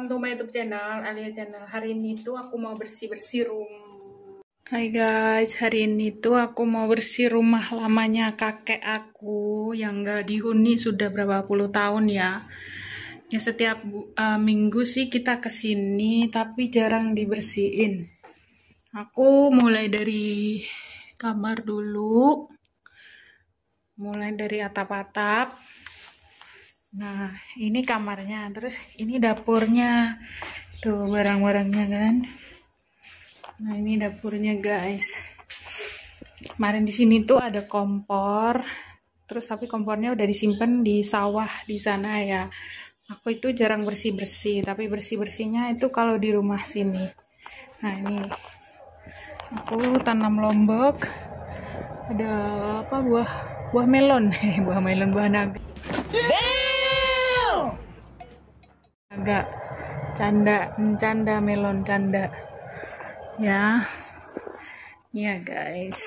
welcome to my YouTube channel, Alia Channel. Hari ini tuh aku mau bersih-bersih rumah. Hai guys, hari ini tuh aku mau bersih rumah lamanya kakek aku yang gak dihuni sudah berapa puluh tahun ya. Ya setiap minggu sih kita kesini, tapi jarang dibersihin. Aku mulai dari kamar dulu, mulai dari atap-atap. Nah, ini kamarnya, terus ini dapurnya. Tuh barang-barangnya kan. Nah, ini dapurnya, guys. Kemarin di sini tuh ada kompor. Terus tapi kompornya udah disimpan di sawah di sana ya. Aku itu jarang bersih-bersih, tapi bersih-bersihnya itu kalau di rumah sini. Nah, ini aku tanam lombok. Ada apa buah melon, buah melon, buah naga. Agak canda melon canda ya guys.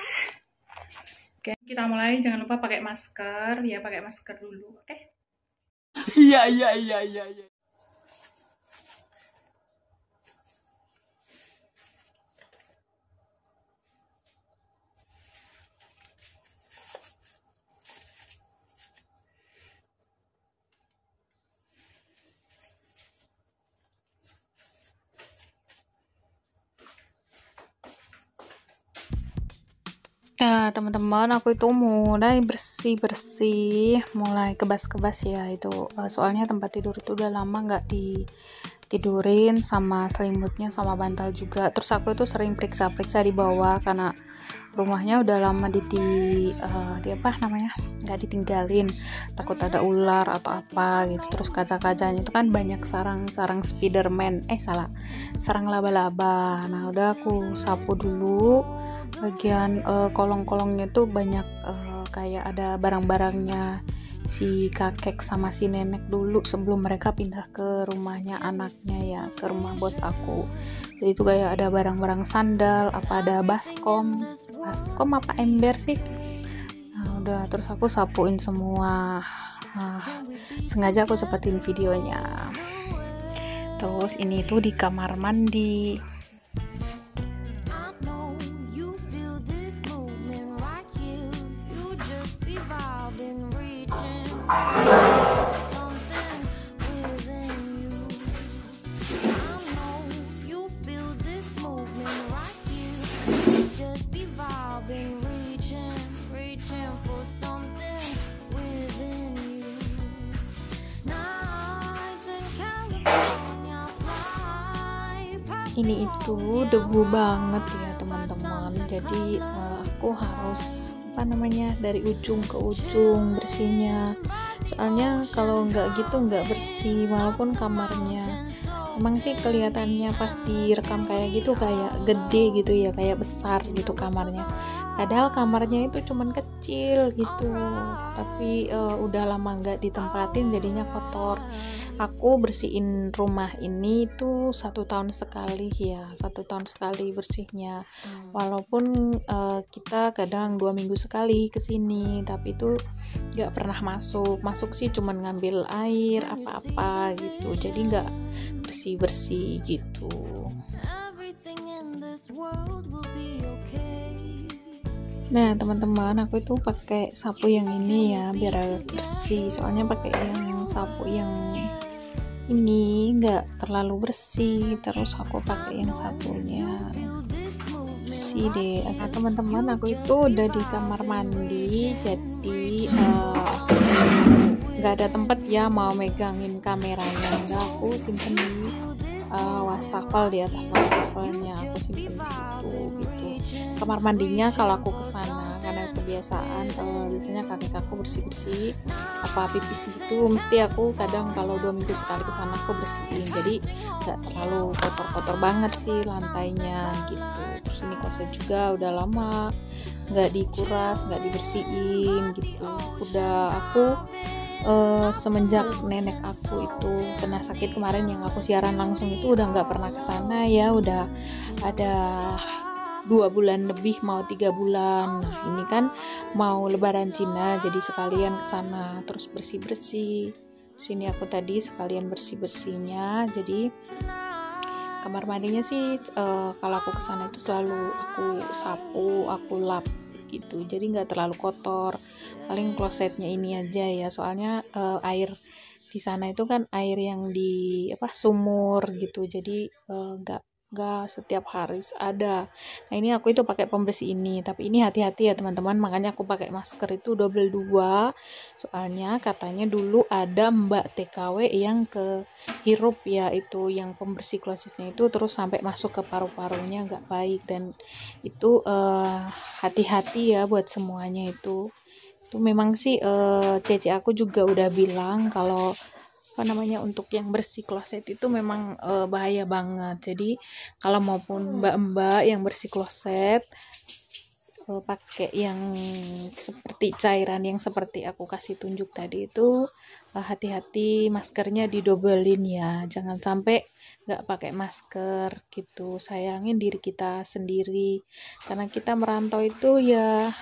Oke, kita mulai. Jangan lupa pakai masker ya, pakai masker dulu. Oke. Iya. Ya teman-teman, aku itu mulai bersih-bersih, mulai kebas-kebas ya itu. Soalnya tempat tidur itu udah lama nggak ditidurin, sama selimutnya sama bantal juga. Terus aku itu sering periksa-periksa di bawah karena rumahnya udah lama nggak ditinggalin, takut ada ular atau apa gitu. Terus kaca-kacanya itu kan banyak sarang Spiderman, sarang laba-laba. Nah, udah aku sapu dulu bagian kolong-kolongnya tuh banyak kayak ada barang-barangnya si kakek sama si nenek dulu sebelum mereka pindah ke rumahnya anaknya ya, ke rumah bos aku. Jadi itu kayak ada barang-barang sandal, ada baskom apa ember sih. Nah, udah terus aku sapuin semua. Sengaja aku cepetin videonya. Terus ini tuh di kamar mandi. Ini itu debu banget ya teman-teman, jadi aku harus dari ujung ke ujung bersihnya, soalnya kalau nggak gitu nggak bersih. Walaupun kamarnya emang sih kelihatannya pas direkam kayak gitu kayak gede gitu ya, kayak besar gitu kamarnya, padahal kamarnya itu cuman kecil gitu, tapi udah lama nggak ditempatin jadinya kotor. Aku bersihin rumah ini tuh 1 tahun sekali ya, 1 tahun sekali bersihnya. Walaupun kita kadang 2 minggu sekali kesini, tapi tuh nggak pernah masuk sih, cuman ngambil air apa-apa gitu, jadi nggak bersih gitu. Nah teman-teman, aku itu pakai sapu yang ini ya biar agak bersih, soalnya pakai yang sapu yang ini nggak terlalu bersih. Terus aku pakai yang satunya bersih deh. Nah teman-teman, aku itu udah di kamar mandi, jadi nggak ada tempat ya mau megangin kameranya. Udah aku simpen di wastafel, di atas wastafelnya aku simpen di situ gitu. Kamar mandinya kalau aku kesana karena kebiasaan, biasanya kakek aku bersih apa pipis di situ, mesti aku kadang kalau 2 minggu sekali kesana aku bersihin, jadi nggak terlalu kotor-kotor banget sih lantainya gitu. Terus ini kloset juga udah lama nggak dikuras, nggak dibersihin gitu. Udah aku semenjak nenek aku itu kena sakit kemarin yang aku siaran langsung itu udah nggak pernah kesana ya, udah ada 2 bulan lebih, mau 3 bulan. Nah ini kan mau lebaran Cina, jadi sekalian kesana terus bersih-bersih. Sini aku tadi sekalian bersih-bersihnya. Jadi kamar mandinya sih kalau aku kesana itu selalu aku sapu, aku lap gitu. Jadi nggak terlalu kotor. Paling klosetnya ini aja ya. Soalnya air di sana itu kan air yang di sumur gitu. Jadi nggak setiap hari ada. Nah ini aku itu pakai pembersih ini, tapi ini hati-hati ya teman-teman, makanya aku pakai masker itu double 2. Soalnya katanya dulu ada Mbak TKW yang kehirup ya, itu yang pembersih klosetnya itu terus sampai masuk ke paru-parunya, nggak baik. Dan itu hati-hati ya buat semuanya. Itu memang sih cece aku juga udah bilang kalau untuk yang bersih kloset itu memang bahaya banget. Jadi kalau maupun mbak-mbak yang bersih kloset pakai yang seperti cairan yang seperti aku kasih tunjuk tadi itu, hati-hati maskernya didobelin ya, jangan sampai nggak pakai masker gitu. Sayangin diri kita sendiri karena kita merantau itu ya,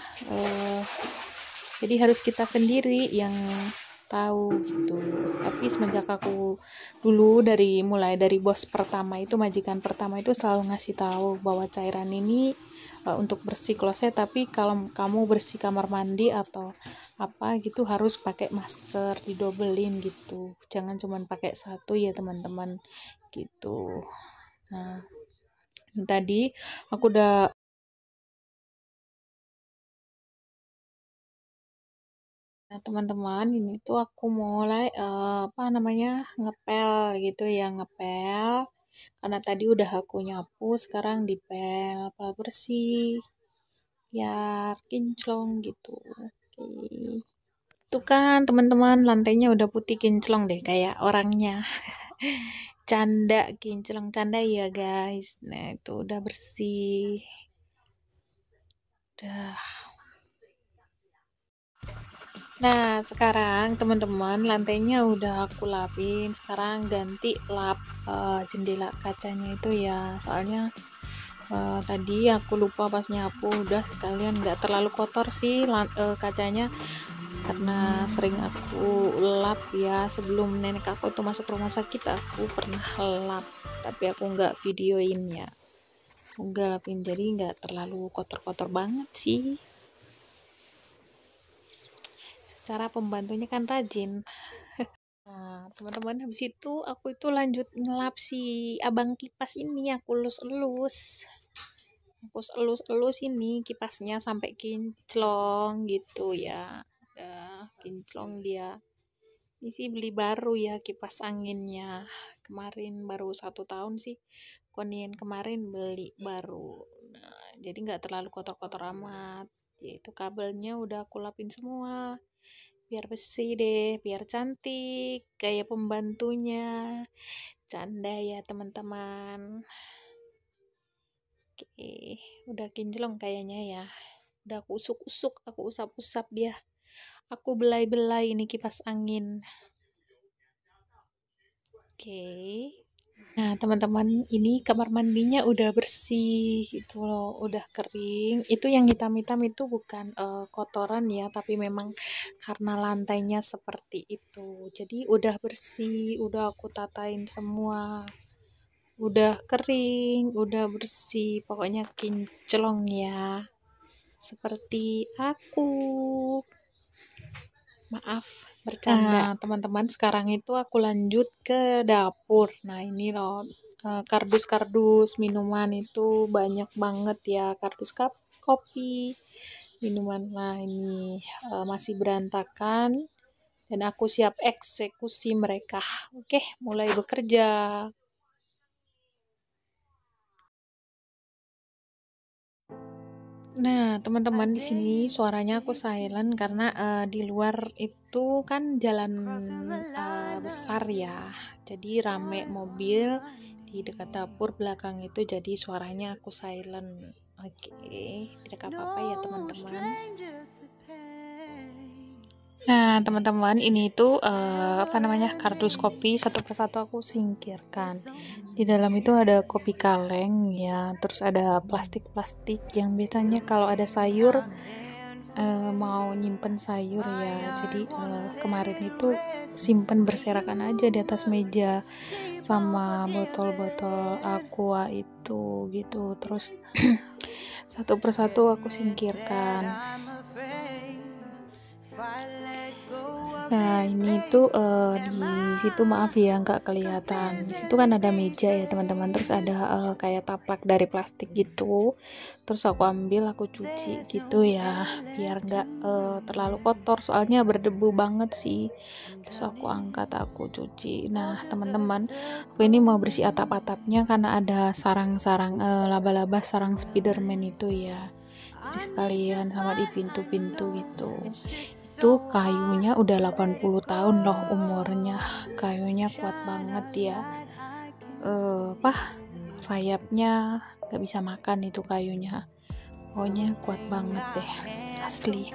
jadi harus kita sendiri yang tahu gitu. Tapi semenjak aku dulu mulai dari bos pertama itu, majikan pertama itu selalu ngasih tahu bahwa cairan ini untuk bersih kloset, tapi kalau kamu bersih kamar mandi atau apa gitu harus pakai masker didobelin gitu, jangan cuman pakai satu ya teman-teman gitu. Nah tadi aku udah Nah, teman-teman, ini tuh aku mulai ngepel gitu ya, ngepel. Karena tadi udah aku nyapu, sekarang dipel, pel bersih, biar kinclong gitu. Oke. Tuh kan teman-teman, lantainya udah putih kinclong deh kayak orangnya. Canda kinclong, canda ya guys. Nah, itu udah bersih. Udah. Nah, sekarang teman-teman lantainya udah aku lapin. Sekarang ganti lap jendela kacanya itu ya. Soalnya tadi aku lupa pas nyapu, udah sekalian nggak terlalu kotor sih kacanya karena sering aku lap ya. Sebelum nenek aku tuh masuk rumah sakit aku pernah lap, tapi aku nggak videoin ya. Nggak lapin, jadi nggak terlalu kotor-kotor banget sih. Cara pembantunya kan rajin. Nah, teman-teman, habis itu aku itu lanjut ngelap si abang kipas ini, aku elus-elus. Aku elus-elus ini kipasnya sampai kinclong gitu ya. Udah kinclong dia. Ini sih beli baru ya kipas anginnya. Kemarin baru 1 tahun sih. Konien kemarin beli baru. Nah, jadi nggak terlalu kotor-kotor amat. Yaitu kabelnya udah aku lapin semua. Biar bersih deh, biar cantik kayak pembantunya. Canda ya teman-teman. Oke, udah kinclong kayaknya ya. Udah aku usuk-usuk, aku usap-usap dia. Aku belai-belai ini kipas angin. Oke. Nah, teman-teman, ini kamar mandinya udah bersih itu loh, udah kering. Itu yang hitam-hitam itu bukan kotoran ya, tapi memang karena lantainya seperti itu. Jadi udah bersih, udah aku tatain semua. Udah kering, udah bersih, pokoknya kinclong ya. Seperti aku. Maaf, bercanda. Nah, teman-teman, sekarang itu aku lanjut ke dapur. Nah, ini loh kardus-kardus minuman itu banyak banget ya, kardus kopi, minuman. Nah, ini masih berantakan dan aku siap eksekusi mereka. Oke, mulai bekerja. Nah, teman-teman, di sini suaranya aku silent karena di luar itu kan jalan besar ya. Jadi rame mobil di dekat dapur belakang itu, jadi suaranya aku silent. Oke, tidak apa-apa ya teman-teman. Nah, teman-teman, ini itu kardus kopi satu persatu aku singkirkan. Di dalam itu ada kopi kaleng ya, terus ada plastik-plastik yang biasanya kalau ada sayur mau nyimpen sayur ya, jadi kemarin itu simpen berserakan aja di atas meja sama botol-botol aqua itu gitu. Terus satu persatu aku singkirkan. Nah ini tuh di situ maaf ya nggak kelihatan. Di situ kan ada meja ya teman-teman. Terus ada kayak taplak dari plastik gitu. Terus aku ambil, aku cuci gitu ya, biar nggak terlalu kotor. Soalnya berdebu banget sih. Terus aku angkat, aku cuci. Nah teman-teman, aku ini mau bersih atap-atapnya karena ada sarang-sarang laba-laba, sarang Spiderman itu ya. Jadi sekalian sama di pintu-pintu gitu. Itu kayunya udah 80 tahun loh umurnya, kayunya kuat banget ya. Rayapnya gak bisa makan itu kayunya, pokoknya kuat banget deh asli.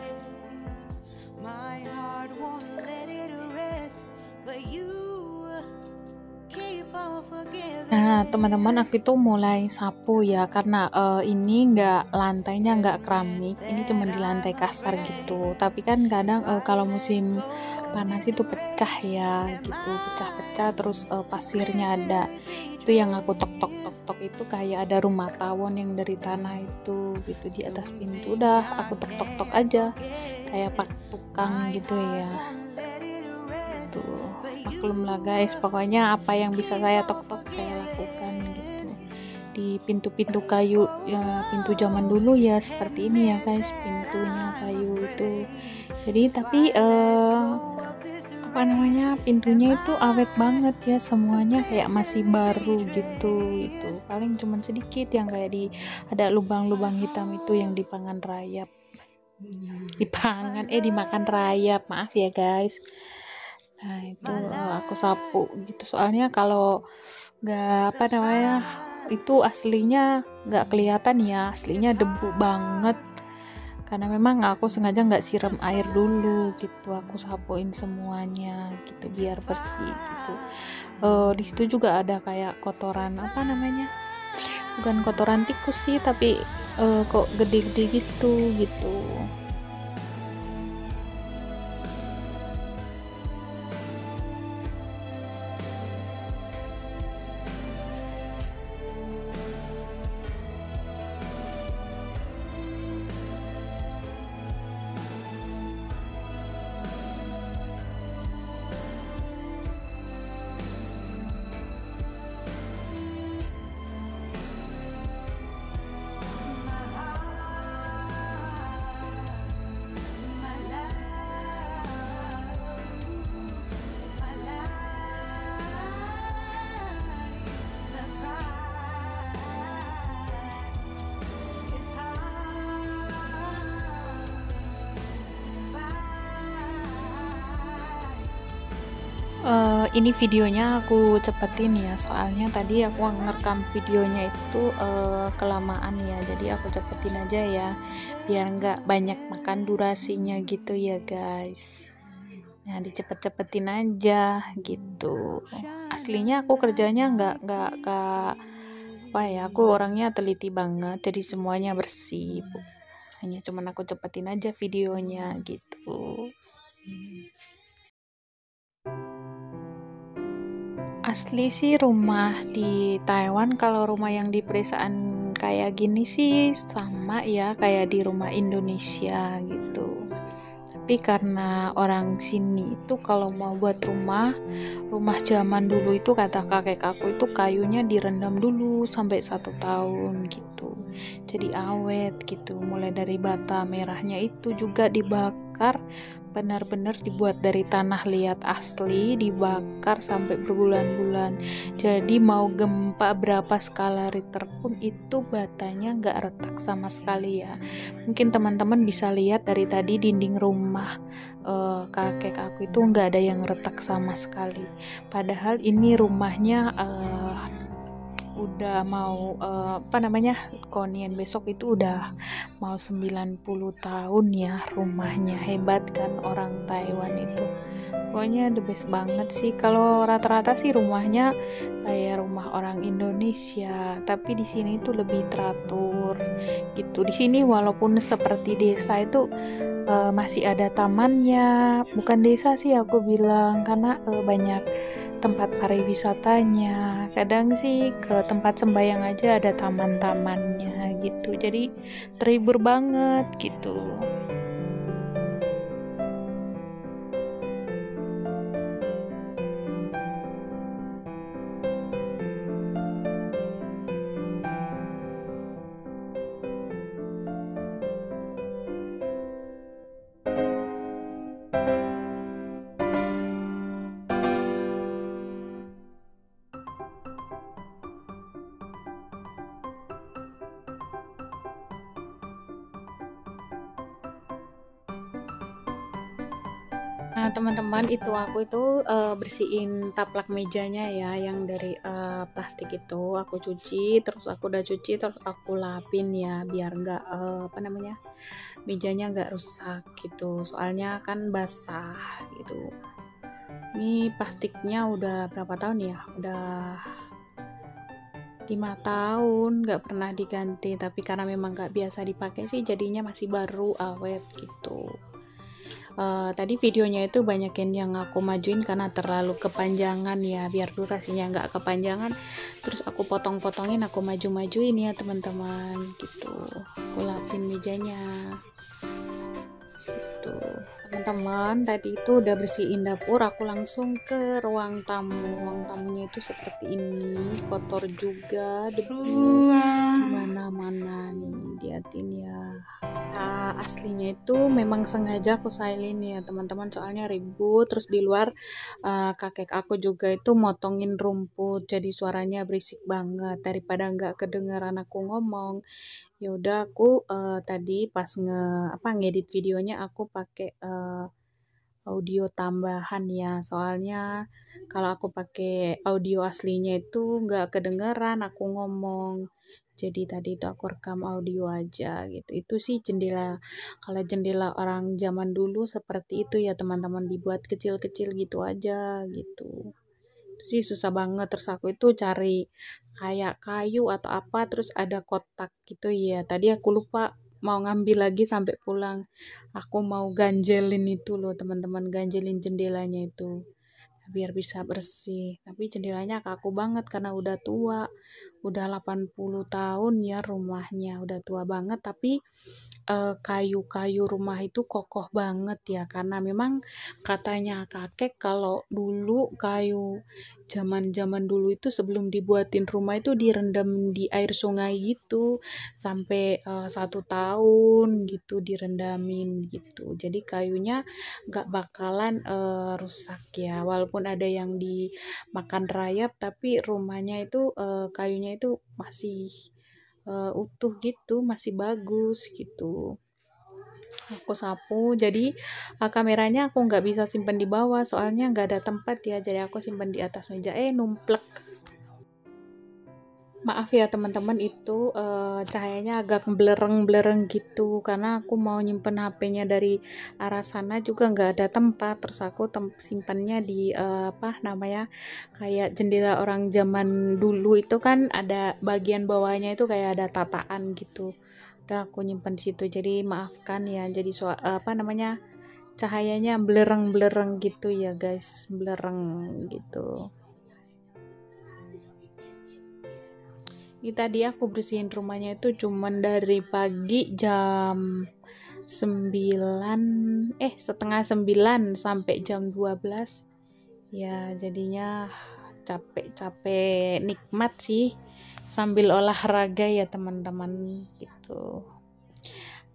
Nah teman-teman, aku itu mulai sapu ya, karena ini lantainya nggak keramik, ini cuma di lantai kasar gitu. Tapi kan kadang kalau musim panas itu pecah ya gitu, pecah-pecah. Terus pasirnya ada, itu yang aku tok itu kayak ada rumah tawon yang dari tanah itu gitu di atas pintu. Udah aku tok aja kayak pak tukang gitu ya. Tuh, maklum lah guys, pokoknya apa yang bisa saya tok saya lakukan gitu di pintu-pintu kayu ya, pintu zaman dulu ya seperti ini ya guys, pintunya kayu itu. Jadi tapi pintunya itu awet banget ya, semuanya kayak masih baru gitu. Itu paling cuman sedikit yang kayak ada lubang-lubang hitam itu yang dimakan rayap, dimakan rayap, maaf ya guys. Nah itu aku sapu gitu, soalnya kalau nggak itu aslinya nggak kelihatan ya, aslinya debu banget, karena memang aku sengaja nggak siram air dulu gitu, aku sapuin semuanya gitu biar bersih gitu. Di situ juga ada kayak kotoran bukan kotoran tikus sih, tapi kok gede-gede gitu. Ini videonya aku cepetin ya, soalnya tadi aku ngerekam videonya itu kelamaan ya, jadi aku cepetin aja ya biar nggak banyak makan durasinya gitu ya guys. Nah dicepet-cepetin aja gitu. Aslinya aku kerjanya nggak aku orangnya teliti banget, jadi semuanya bersih Bu. Hanya cuman aku cepetin aja videonya gitu. Asli sih rumah di Taiwan, kalau rumah yang di pedesaan kayak gini sih sama ya kayak di rumah Indonesia gitu. Tapi karena orang sini itu kalau mau buat rumah zaman dulu itu kata kakek aku itu kayunya direndam dulu sampai 1 tahun gitu. Jadi awet gitu. Mulai dari bata merahnya itu juga dibakar, benar-benar dibuat dari tanah liat asli, dibakar sampai berbulan-bulan. Jadi mau gempa berapa skala Richter pun itu batanya nggak retak sama sekali ya. Mungkin teman-teman bisa lihat dari tadi dinding rumah kakek aku itu nggak ada yang retak sama sekali. Padahal ini rumahnya udah mau Konien besok itu udah mau 90 tahun ya rumahnya. Hebat kan orang Taiwan itu, pokoknya the best banget sih. Kalau rata-rata sih rumahnya kayak rumah orang Indonesia, tapi di sini tuh lebih teratur gitu. Di sini walaupun seperti desa itu masih ada tamannya, bukan desa sih aku bilang, karena banyak tempat pariwisatanya. Kadang sih ke tempat sembayang aja ada taman-tamannya gitu, jadi terhibur banget gitu. Nah, teman-teman, itu aku itu bersihin taplak mejanya ya, yang dari plastik itu aku cuci, terus aku udah cuci, terus aku lapin ya, biar nggak apa namanya, mejanya nggak rusak gitu. Soalnya kan basah gitu. Ini plastiknya udah berapa tahun ya? Udah 5 tahun nggak pernah diganti, tapi karena memang nggak biasa dipakai sih, jadinya masih baru awet gitu. Tadi videonya itu banyakin yang aku majuin karena terlalu kepanjangan ya, biar durasinya nggak kepanjangan, terus aku potong-potongin, aku maju-majuin ya teman-teman gitu. Aku lapin mejanya gitu. Teman-teman, tadi itu udah bersihin dapur, aku langsung ke ruang tamu. Ruang tamunya itu seperti ini, kotor juga, debu di mana-mana nih, liatin ya. Aslinya itu memang sengaja aku silin ya teman-teman, soalnya ribut. Terus di luar kakek aku juga itu motongin rumput, jadi suaranya berisik banget, daripada nggak kedengeran aku ngomong. Ya udah, aku tadi pas ngedit videonya aku pakai audio tambahan ya, soalnya kalau aku pakai audio aslinya itu nggak kedengeran aku ngomong. Jadi tadi itu aku rekam audio aja gitu. Itu sih jendela, kalau jendela orang zaman dulu seperti itu ya teman-teman, dibuat kecil-kecil gitu aja gitu. Itu sih susah banget, terus aku itu cari kayak kayu atau apa, terus ada kotak gitu ya. Tadi aku lupa mau ngambil lagi sampai pulang. Aku mau ganjelin itu loh teman-teman, ganjelin jendelanya itu biar bisa bersih. Tapi jendelanya kaku banget karena udah tua, udah 80 tahun ya rumahnya, udah tua banget. Tapi kayu-kayu rumah itu kokoh banget ya, karena memang katanya kakek kalau dulu kayu zaman-zaman dulu itu sebelum dibuatin rumah itu direndam di air sungai gitu sampai 1 tahun gitu direndamin gitu. Jadi kayunya nggak bakalan rusak ya, walaupun ada yang dimakan rayap, tapi rumahnya itu kayunya itu masih utuh gitu, masih bagus gitu. Aku sapu, jadi kameranya aku nggak bisa simpen di bawah, soalnya nggak ada tempat ya, jadi aku simpen di atas meja. Numplek. Maaf ya teman-teman, itu cahayanya agak belereng-belereng gitu, karena aku mau nyimpen HP-nya dari arah sana juga nggak ada tempat. Terus aku simpannya di apa namanya, kayak jendela orang zaman dulu itu kan ada bagian bawahnya itu kayak ada tataan gitu. Udah aku nyimpan di situ. Jadi maafkan ya, jadi apa namanya, cahayanya belereng-belereng gitu ya guys, belereng gitu. Ini tadi aku bersihin rumahnya itu cuman dari pagi jam 9, setengah 9 sampai jam 12 ya, jadinya capek-capek nikmat sih sambil olahraga ya teman-teman gitu.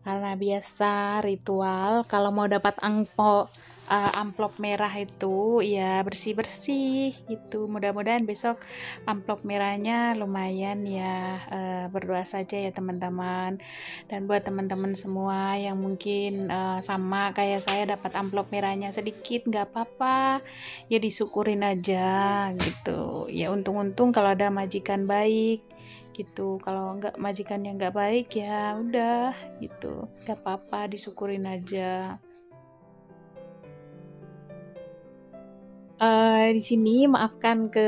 Karena biasa ritual kalau mau dapat amplop merah itu ya bersih-bersih gitu. Mudah-mudahan besok amplop merahnya lumayan ya. Berdoa saja ya teman-teman. Dan buat teman-teman semua yang mungkin sama kayak saya dapat amplop merahnya sedikit, nggak apa-apa ya, disyukurin aja gitu ya. Untung-untung kalau ada majikan baik gitu. Kalau nggak, majikan yang nggak baik ya udah gitu, nggak apa-apa, disyukurin aja. Di sini maafkan ke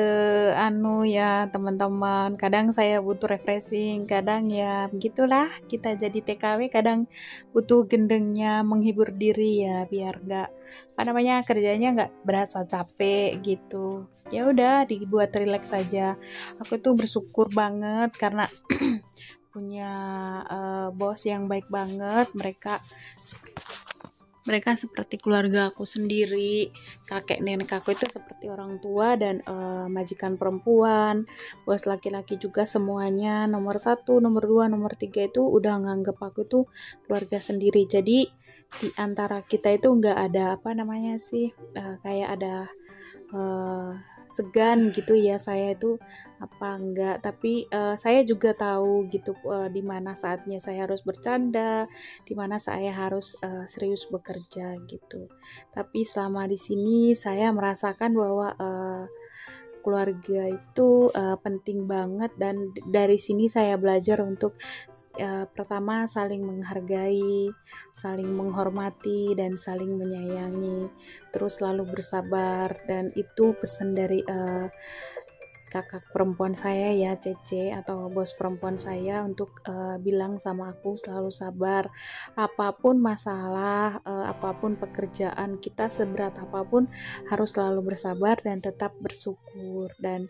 anu ya teman-teman, kadang saya butuh refreshing, kadang ya begitulah kita jadi TKW, kadang butuh gendengnya menghibur diri ya biar nggak apa namanya kerjanya nggak berasa capek gitu. Ya udah dibuat rileks saja. Aku tuh bersyukur banget karena punya bos yang baik banget. Mereka seperti keluarga aku sendiri, kakek nenek aku itu seperti orang tua dan majikan perempuan, bos laki-laki juga semuanya nomor satu, nomor dua, nomor tiga itu udah nganggep aku tuh keluarga sendiri. Jadi di antara kita itu nggak ada apa namanya sih kayak ada eh, segan gitu ya saya itu apa enggak, tapi saya juga tahu gitu di mana saatnya saya harus bercanda, di mana saya harus serius bekerja gitu. Tapi selama di sini saya merasakan bahwa keluarga itu penting banget dan dari sini saya belajar untuk pertama saling menghargai, saling menghormati dan saling menyayangi, terus selalu bersabar dan itu pesan dari kakak perempuan saya ya Cece atau bos perempuan saya untuk bilang sama aku selalu sabar apapun masalah apapun pekerjaan kita seberat apapun harus selalu bersabar dan tetap bersyukur dan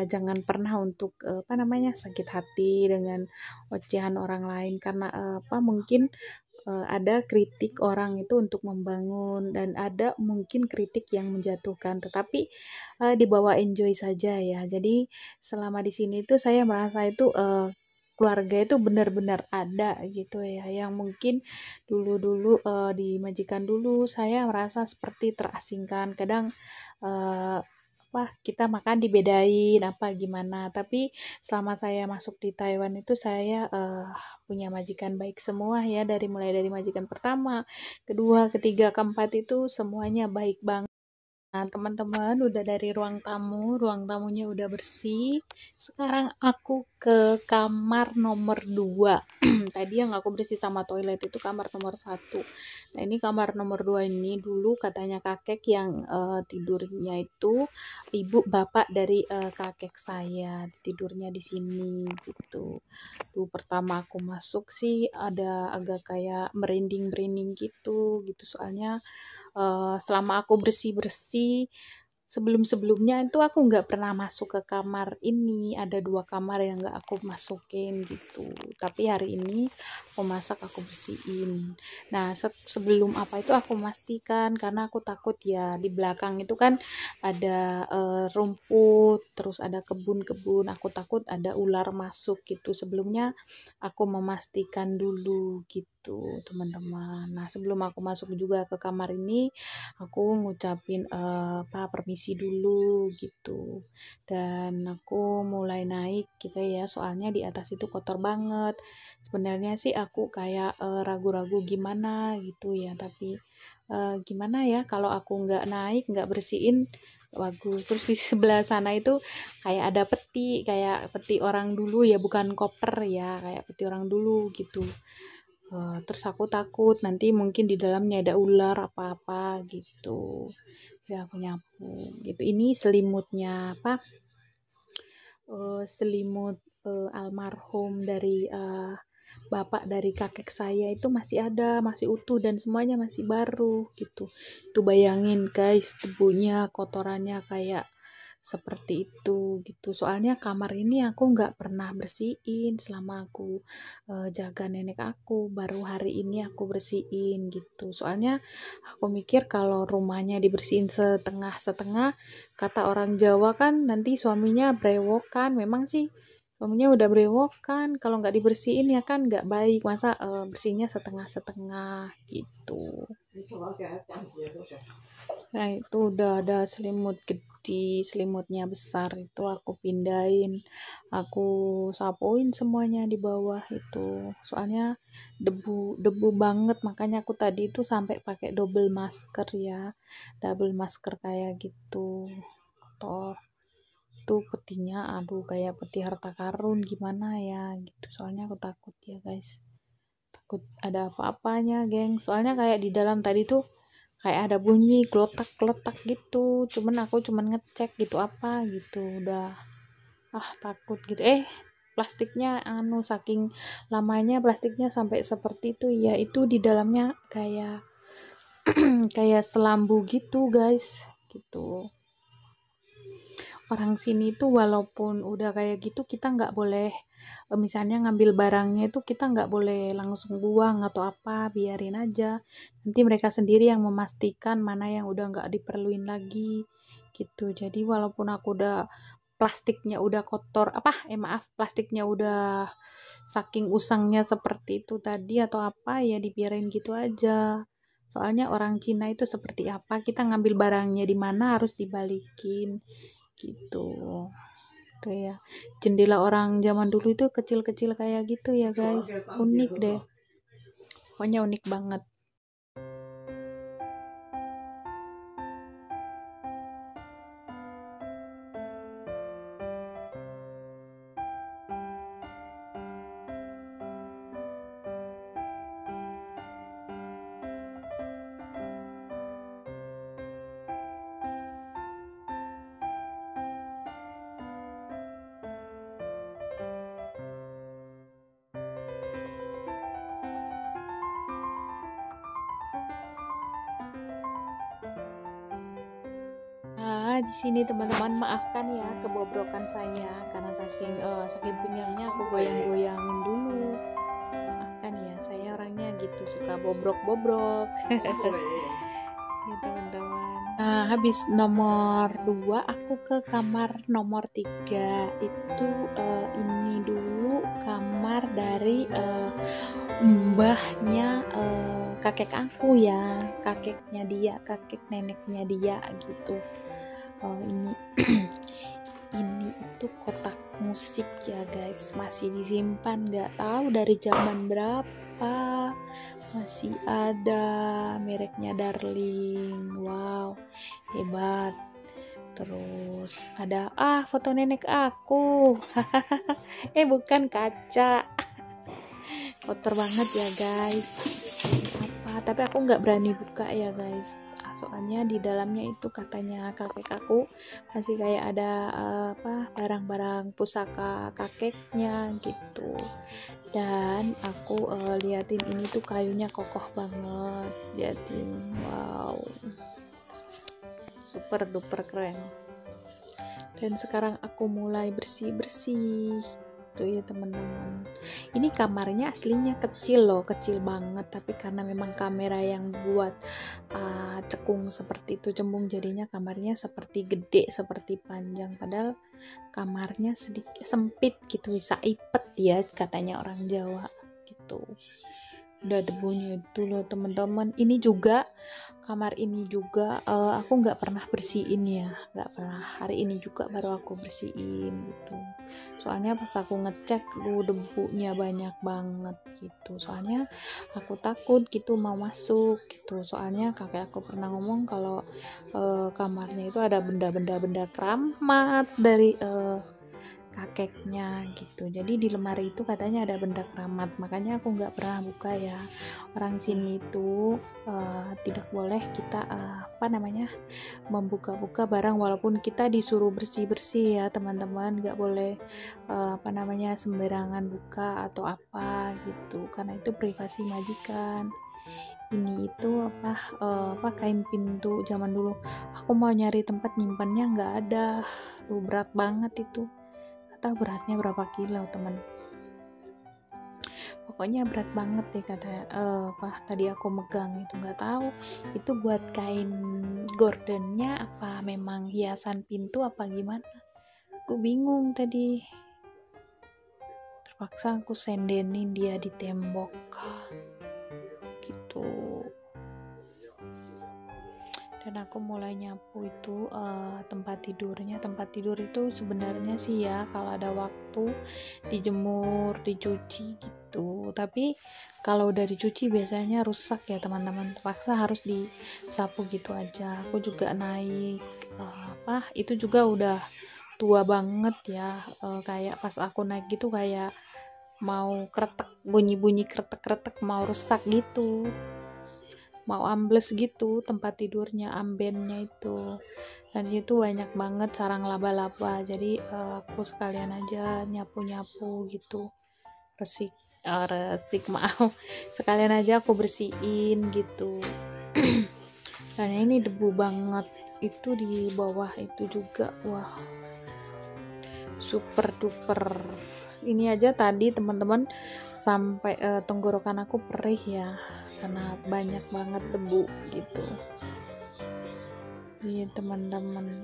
jangan pernah untuk apa namanya sakit hati dengan ocehan orang lain karena apa mungkin ada kritik orang itu untuk membangun dan ada mungkin kritik yang menjatuhkan tetapi dibawa enjoy saja ya. Jadi selama di sini tuh saya merasa itu keluarga itu benar-benar ada gitu ya. Yang mungkin dulu-dulu di majikan dulu saya merasa seperti terasingkan. Kadang apa kita makan dibedain apa gimana. Tapi selama saya masuk di Taiwan itu saya punya majikan baik semua ya dari mulai dari majikan pertama, kedua, ketiga, keempat itu semuanya baik banget. Nah, teman-teman udah dari ruang tamunya udah bersih. Sekarang aku ke kamar nomor 2. Tadi yang aku bersih sama toilet itu kamar nomor 1. Nah, ini kamar nomor 2 ini dulu katanya kakek yang tidurnya itu ibu bapak dari kakek saya tidurnya di sini gitu. Tuh pertama aku masuk sih ada agak kayak merinding-merinding gitu soalnya selama aku bersih-bersih sebelum-sebelumnya itu aku nggak pernah masuk ke kamar ini ada 2 kamar yang nggak aku masukin gitu tapi hari ini aku masak aku bersihin. Nah sebelum apa itu aku memastikan karena aku takut ya di belakang itu kan ada rumput terus ada kebun-kebun aku takut ada ular masuk gitu sebelumnya aku memastikan dulu gitu teman-teman. Nah sebelum aku masuk juga ke kamar ini aku ngucapin apa permisi dulu gitu dan aku mulai naik gitu ya soalnya di atas itu kotor banget sebenarnya sih aku kayak ragu-ragu gimana gitu ya tapi gimana ya kalau aku nggak naik nggak bersihin bagus. Terus di sebelah sana itu kayak peti orang dulu ya bukan koper ya kayak peti orang dulu gitu. Terus aku takut nanti mungkin di dalamnya ada ular apa-apa gitu ya aku nyapu gitu. Ini selimutnya apa selimut almarhum dari bapak dari kakek saya itu masih ada masih utuh dan semuanya masih baru gitu. Itu bayangin guys debunya kotorannya kayak seperti itu gitu soalnya kamar ini aku nggak pernah bersihin selama aku jaga nenek aku baru hari ini aku bersihin gitu soalnya aku mikir kalau rumahnya dibersihin setengah-setengah kata orang Jawa kan nanti suaminya brewokan memang sih suaminya udah brewokan kalau nggak dibersihin ya kan nggak baik masa bersihnya setengah-setengah gitu. Nah itu udah ada selimut gede selimutnya besar itu aku pindahin aku sapuin semuanya di bawah itu soalnya debu debu banget makanya aku tadi itu sampai pakai double masker ya double masker kayak gitu kotor itu petinya aduh kayak peti harta karun gimana ya gitu soalnya aku takut ya guys takut ada apa-apanya geng soalnya kayak di dalam tadi tuh kayak ada bunyi geletak-geletak gitu, cuman ngecek gitu apa gitu, udah takut gitu. Plastiknya saking lamanya plastiknya sampai seperti itu ya, itu di dalamnya kayak kayak selambu gitu guys gitu. Orang sini tuh walaupun udah kayak gitu, kita nggak boleh misalnya ngambil barangnya itu kita nggak boleh langsung buang atau apa, biarin aja, nanti mereka sendiri yang memastikan mana yang udah nggak diperluin lagi gitu. Jadi walaupun aku udah plastiknya udah kotor plastiknya udah saking usangnya seperti itu tadi atau apa, ya dibiarin gitu aja. Soalnya orang Cina itu seperti apa, kita ngambil barangnya di mana harus dibalikin gitu. Tuh ya, jendela orang zaman dulu itu kecil-kecil kayak gitu ya guys, unik deh, pokoknya unik banget. Di sini teman-teman maafkan ya kebobrokan saya karena saking pinggangnya aku goyang-goyangin dulu. Maafkan ya, saya orangnya gitu suka bobrok-bobrok. Ya teman-teman. Nah, habis nomor 2 aku ke kamar nomor 3. Itu ini dulu kamar dari mbahnya kakek aku ya, kakeknya dia, kakek neneknya dia gitu. Ini ini itu kotak musik ya guys, masih disimpan, nggak tahu dari zaman berapa, masih ada, mereknya Darling. Wow, hebat. Terus ada foto nenek aku. Bukan kaca. Kotor banget ya guys, tapi aku nggak berani buka ya guys, soalnya di dalamnya itu katanya kakek aku masih kayak ada barang-barang pusaka kakeknya gitu. Dan aku liatin ini tuh kayunya kokoh banget, liatin, wow, super duper keren. Dan sekarang aku mulai bersih-bersih tuh ya teman-teman. Ini kamarnya aslinya kecil loh, kecil banget, tapi karena memang kamera yang buat cekung seperti itu, cembung, jadinya kamarnya seperti gede, seperti panjang, padahal kamarnya sedikit sempit gitu, bisa ipet ya katanya orang Jawa gitu. Udah debunya itu loh teman-teman. Ini juga kamar ini juga aku nggak pernah bersihin ya, nggak pernah. Hari ini juga baru aku bersihin gitu, soalnya pas aku ngecek debunya banyak banget gitu, soalnya aku takut gitu mau masuk gitu, soalnya kakek aku pernah ngomong kalau kamarnya itu ada benda keramat dari kakeknya gitu. Jadi di lemari itu katanya ada benda keramat, makanya aku nggak pernah buka ya. Orang sini itu tidak boleh kita membuka-buka barang walaupun kita disuruh bersih-bersih ya teman-teman, nggak boleh sembarangan buka atau apa gitu, karena itu privasi majikan. Ini itu kain pintu zaman dulu, aku mau nyari tempat nyimpannya nggak ada. Berat banget itu, tahu beratnya berapa kilo teman, pokoknya berat banget deh kata tadi aku megang itu, nggak tahu itu buat kain gordennya apa memang hiasan pintu apa gimana, aku bingung tadi, terpaksa aku sendenin dia di tembok gitu. Dan aku mulai nyapu itu tempat tidur itu sebenarnya sih ya kalau ada waktu dijemur, dicuci gitu, tapi kalau udah dicuci biasanya rusak ya teman-teman, terpaksa harus disapu gitu aja. Aku juga naik itu juga udah tua banget ya, kayak pas aku naik gitu kayak mau kretek, bunyi kretek-kretek mau rusak gitu, mau ambles gitu tempat tidurnya, ambennya itu. Dan itu banyak banget sarang laba-laba, jadi aku sekalian aja nyapu-nyapu gitu, resik resik maaf, sekalian aja aku bersihin gitu. Dan ini debu banget itu di bawah itu juga, wah super duper. Ini aja tadi teman-teman sampai tenggorokan aku perih ya, karena banyak banget debu gitu. Iya teman-teman,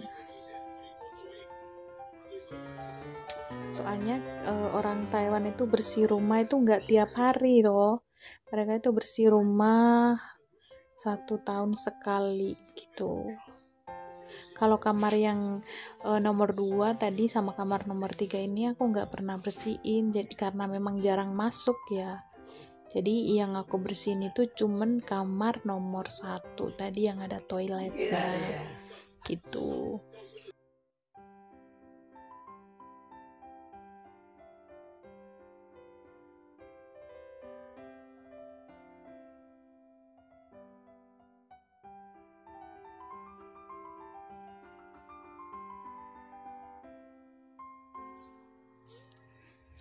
soalnya orang Taiwan itu bersih rumah itu nggak tiap hari loh, mereka itu bersih rumah 1 tahun sekali gitu. Kalau kamar yang nomor 2 tadi sama kamar nomor 3 ini aku nggak pernah bersihin, jadi karena memang jarang masuk ya. Jadi yang aku bersihin itu cuman kamar nomor 1 tadi yang ada toiletnya gitu.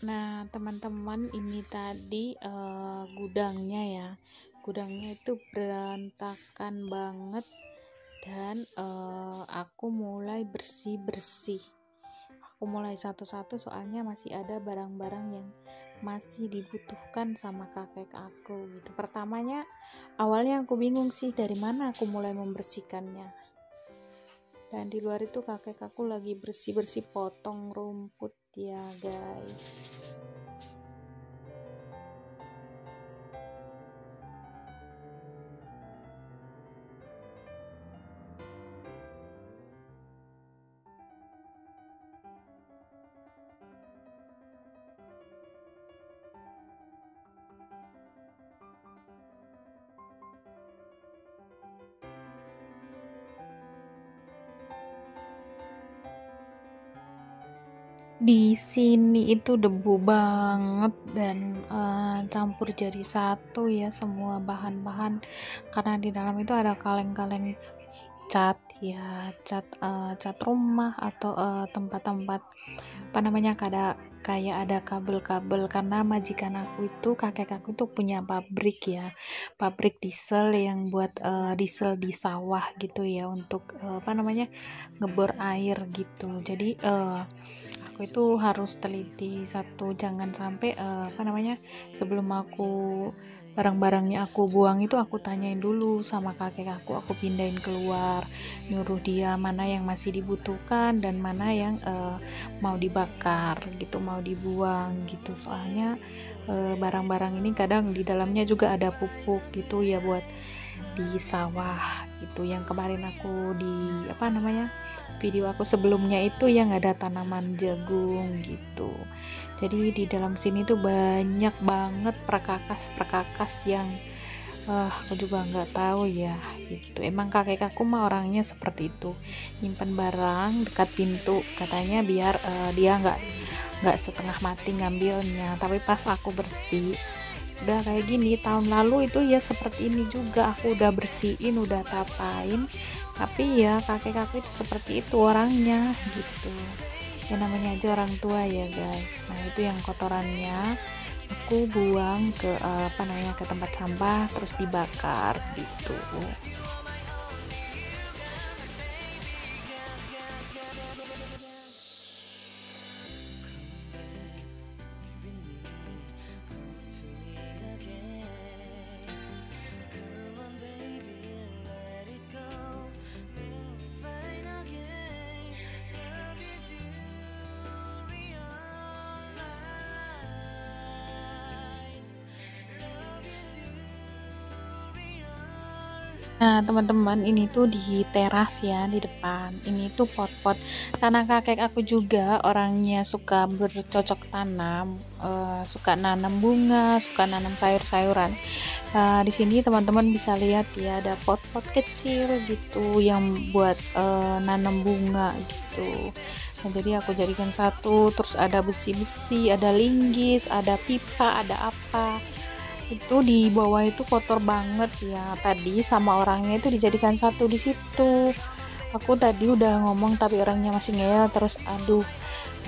Nah teman-teman, ini tadi gudangnya ya, gudangnya itu berantakan banget. Dan aku mulai bersih-bersih, aku mulai satu-satu soalnya masih ada barang-barang yang masih dibutuhkan sama kakek aku gitu. Pertamanya awalnya aku bingung sih dari mana aku mulai membersihkannya, dan di luar itu kakek aku lagi bersih-bersih potong rumput ya guys. Di sini itu debu banget dan campur jadi satu ya semua bahan-bahan, karena di dalam itu ada kaleng-kaleng cat ya, cat rumah atau tempat-tempat apa namanya, kayak ada kabel-kabel, karena majikan aku itu, kakek aku tuh punya pabrik ya, pabrik diesel yang buat diesel di sawah gitu ya, untuk apa namanya, ngebor air gitu. Jadi aku itu harus teliti satu, jangan sampai apa namanya, sebelum aku barang-barangnya aku buang itu aku tanyain dulu sama kakek aku pindahin keluar, nyuruh dia mana yang masih dibutuhkan dan mana yang mau dibakar gitu, mau dibuang gitu. Soalnya barang-barang ini kadang di dalamnya juga ada pupuk gitu ya, buat di sawah gitu. Yang kemarin aku di apa namanya, video aku sebelumnya itu yang ada tanaman jagung gitu. Jadi di dalam sini tuh banyak banget perkakas yang aku juga nggak tahu ya gitu. Emang kakek aku mah orangnya seperti itu, nyimpen barang dekat pintu katanya biar dia nggak setengah mati ngambilnya. Tapi pas aku bersih udah kayak gini, tahun lalu itu ya seperti ini juga, aku udah bersihin, udah tapain, tapi ya kakek aku itu seperti itu orangnya gitu ya, namanya aja orang tua ya guys. Nah itu yang kotorannya aku buang ke apa namanya, ke tempat sampah terus dibakar gitu. Nah teman-teman, ini tuh di teras ya, di depan ini tuh pot-pot, karena kakek aku juga orangnya suka bercocok tanam, suka nanam bunga, suka nanam sayur-sayuran. Di sini teman-teman bisa lihat ya, ada pot-pot kecil gitu yang buat nanam bunga gitu. Nah, jadi aku jadikan satu, terus ada besi-besi, ada linggis, ada pipa, ada apa. Itu di bawah itu kotor banget ya, tadi sama orangnya itu dijadikan satu di situ. Aku tadi udah ngomong tapi orangnya masih ngeyel terus, aduh,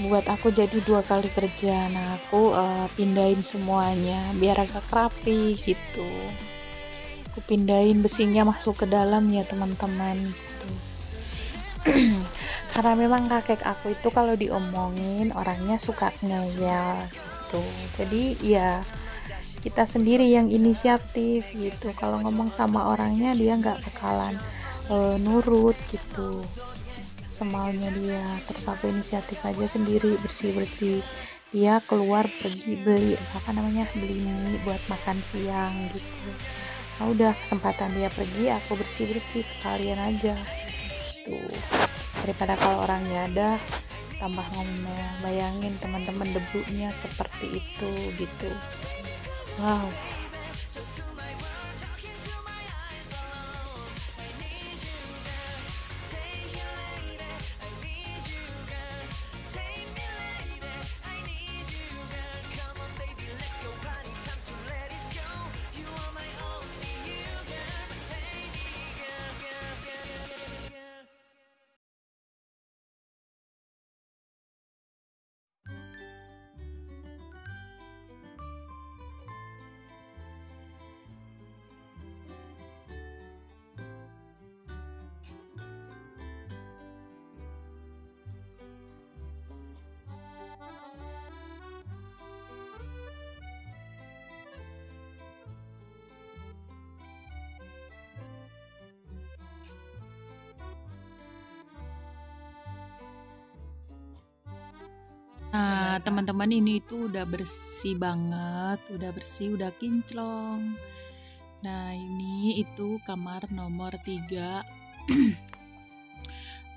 buat aku jadi 2 kali kerja. Nah aku pindahin semuanya biar agak rapi gitu. Aku pindahin besinya masuk ke dalam ya teman-teman gitu. Karena memang kakek aku itu kalau diomongin orangnya suka ngeyel gitu, jadi ya kita sendiri yang inisiatif gitu. Kalau ngomong sama orangnya dia nggak bakalan nurut gitu semaunya dia. Terus aku inisiatif aja sendiri bersih-bersih. Dia keluar pergi beli beli mie buat makan siang gitu. Nah udah kesempatan dia pergi, aku bersih-bersih sekalian aja tuh, daripada kalau orangnya ada tambah ngomel. Bayangin teman-teman, debunya seperti itu gitu. Wow. Nah, teman-teman, ini itu udah bersih banget, udah bersih, udah kinclong. Nah, ini itu kamar nomor 3.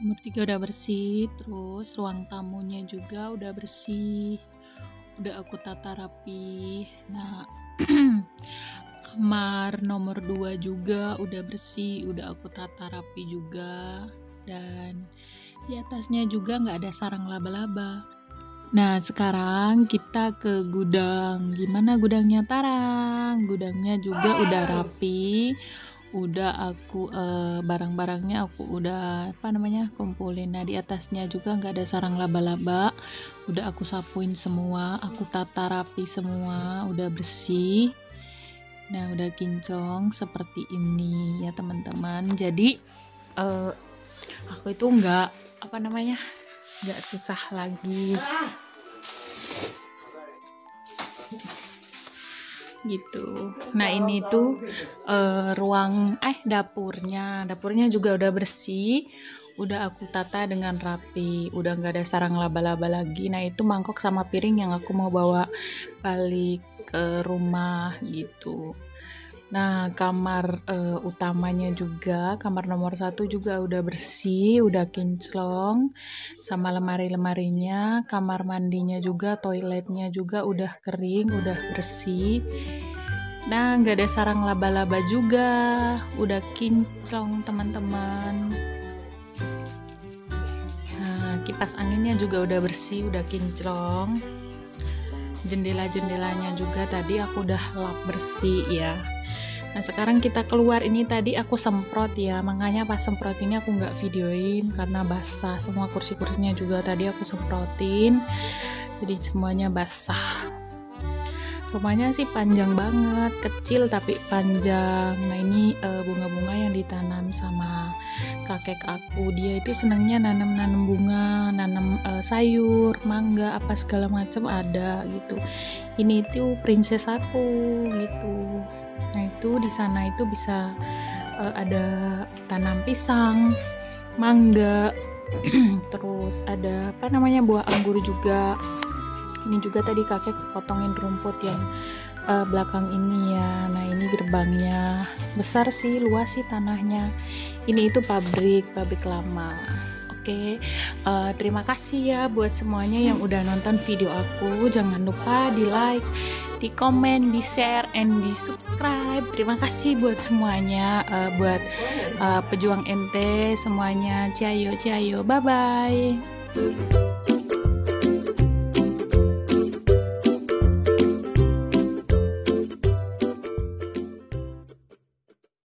Nomor 3 udah bersih, terus ruang tamunya juga udah bersih. Udah aku tata rapi. Nah, kamar nomor 2 juga udah bersih, udah aku tata rapi juga. Dan di atasnya juga nggak ada sarang laba-laba. Nah, sekarang kita ke gudang. Gimana gudangnya, Tarang? Gudangnya juga udah rapi. Udah aku barang-barangnya aku udah kumpulin. Nah, di atasnya juga nggak ada sarang laba-laba. Udah aku sapuin semua, aku tata rapi semua, udah bersih. Nah, udah kinclong seperti ini ya teman-teman. Jadi aku itu nggak susah lagi gitu. Nah, ini tuh ruang dapurnya juga udah bersih, udah aku tata dengan rapi, udah nggak ada sarang laba-laba lagi. Nah, itu mangkok sama piring yang aku mau bawa balik ke rumah gitu. Nah, kamar utamanya juga, kamar nomor 1 juga udah bersih, udah kinclong, sama lemari-lemarinya. Kamar mandinya juga, toiletnya juga udah kering, udah bersih. Nah, nggak ada sarang laba-laba juga, udah kinclong teman-teman. Nah, kipas anginnya juga udah bersih, udah kinclong. Jendela-jendelanya juga tadi aku udah lap bersih ya. Nah, sekarang kita keluar. Ini tadi aku semprot ya, makanya pas semprot ini aku nggak videoin karena basah semua. Kursi-kursinya juga tadi aku semprotin, jadi semuanya basah. Rumahnya sih panjang banget, kecil tapi panjang. Nah, ini bunga-bunga yang ditanam sama kakek aku. Dia itu senangnya nanam-nanam bunga, nanam sayur, mangga, apa segala macam ada gitu. Ini itu princess aku gitu. Nah, itu di sana itu bisa ada tanam pisang, mangga, terus ada buah anggur juga. Ini juga tadi kakek potongin rumput yang belakang ini ya. Nah, ini gerbangnya besar sih, luas sih tanahnya. Ini itu pabrik lama. Oke, terima kasih ya buat semuanya yang udah nonton video aku. Jangan lupa di like, di komen, di share, and di subscribe. Terima kasih buat semuanya, buat pejuang ente semuanya. Ciao, bye bye.